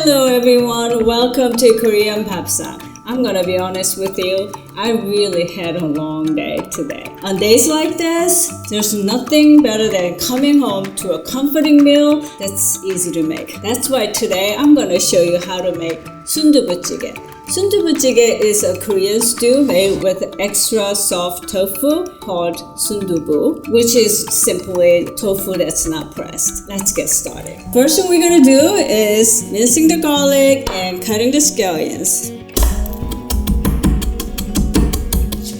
Hello everyone, welcome to Korean Bapsang. I'm gonna be honest with you, I really had a long day today. On days like this, there's nothing better than coming home to a comforting meal that's easy to make. That's why today I'm gonna show you how to make sundubu jjigae. Sundubu jjigae is a Korean stew made with extra soft tofu called sundubu, which is simply tofu that's not pressed. Let's get started. First thing we're gonna do is mincing the garlic and cutting the scallions.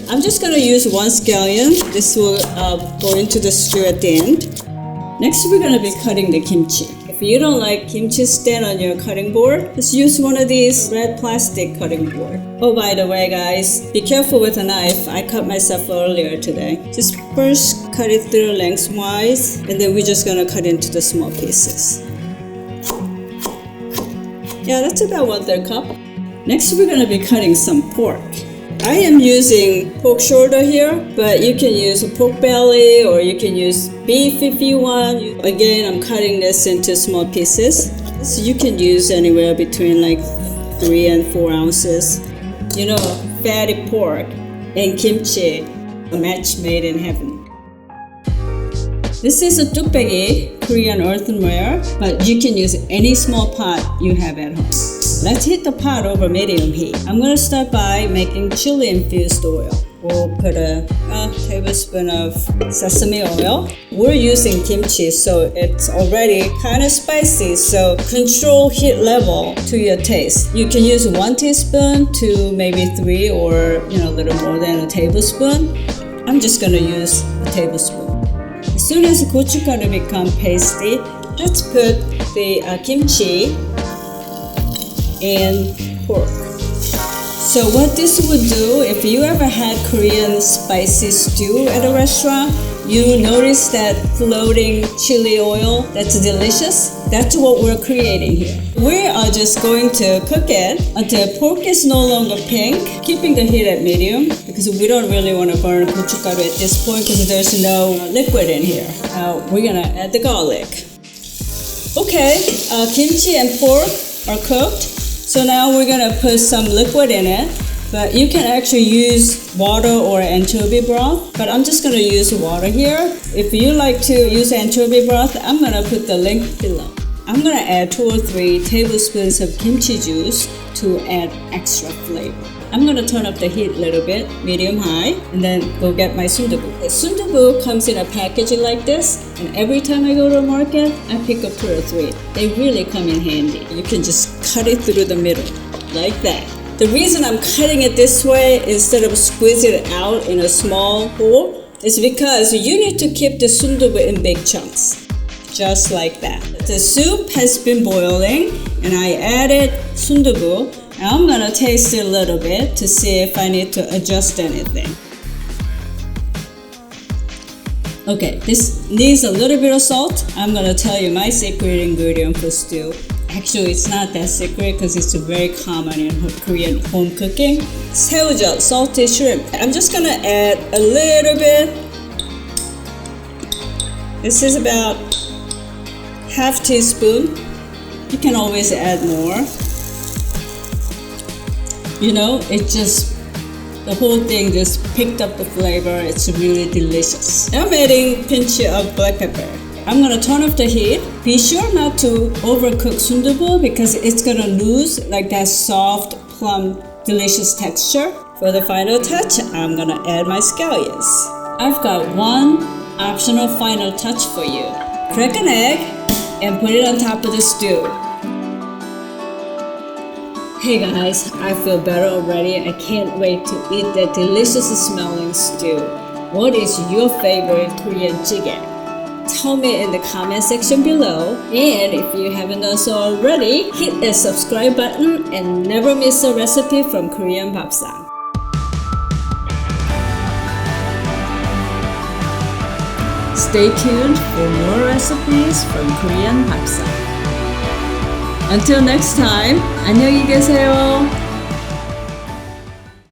I'm just gonna use one scallion. This will go into the stew at the end. Next, we're gonna be cutting the kimchi. If you don't like kimchi stand on your cutting board, just use one of these red plastic cutting board. Oh, by the way, guys, be careful with a knife. I cut myself earlier today. Just first cut it through lengthwise, and then we're just gonna cut into the small pieces. Yeah, that's about 1/3 cup. Next, we're gonna be cutting some pork. I am using pork shoulder here, but you can use a pork belly or you can use beef if you want. Again, I'm cutting this into small pieces. So you can use anywhere between like 3 and 4 ounces. You know, fatty pork and kimchi, a match made in heaven. This is a tukbaegi, Korean earthenware, but you can use any small pot you have at home. Let's heat the pot over medium heat. I'm going to start by making chili infused oil. We'll put a tablespoon of sesame oil. We're using kimchi, so it's already kind of spicy, so control heat level to your taste. You can use 1 teaspoon to maybe 3 or a little more than a tablespoon. I'm just going to use a tablespoon. As soon as the gochugaru become pasty, let's put the kimchi and pork. So what this would do, if you ever had Korean spicy stew at a restaurant, you notice that floating chili oil that's delicious. That's what we're creating here. We are just going to cook it until pork is no longer pink, keeping the heat at medium because we don't really want to burn gochugaru at this point because there's no liquid in here. Now we're gonna add the garlic. Okay, kimchi and pork are cooked. So now we're gonna put some liquid in it, but you can actually use water or anchovy broth, but I'm just gonna use water here. If you like to use anchovy broth, I'm gonna put the link below. I'm gonna add 2 or 3 tablespoons of kimchi juice to add extra flavor. I'm gonna turn up the heat a little bit, medium high, and then go get my sundubu. The sundubu comes in a packaging like this, and every time I go to a market, I pick up 2 or 3. They really come in handy. You can just cut it through the middle, like that. The reason I'm cutting it this way instead of squeezing it out in a small hole is because you need to keep the sundubu in big chunks, just like that. The soup has been boiling, and I added sundubu. Now I'm gonna taste it a little bit to see if I need to adjust anything. Okay, this needs a little bit of salt. I'm gonna tell you my secret ingredient for stew. Actually, it's not that secret because it's very common in Korean home cooking. 새우젓, salted shrimp. I'm just gonna add a little bit. This is about ½ teaspoon. You can always add more. The whole thing just picked up the flavor. It's really delicious. I'm adding a pinch of black pepper. I'm gonna turn off the heat. Be sure not to overcook sundubu because it's gonna lose like that soft, plump, delicious texture. For the final touch, I'm gonna add my scallions. I've got one optional final touch for you. Crack an egg and put it on top of the stew. Hey guys, I feel better already. I can't wait to eat that delicious smelling stew. What is your favorite Korean jjigae? Tell me in the comment section below. And if you haven't done so already, hit that subscribe button and never miss a recipe from Korean Bapsang. Stay tuned for more recipes from Korean Bapsang. Until next time, 안녕히 계세요.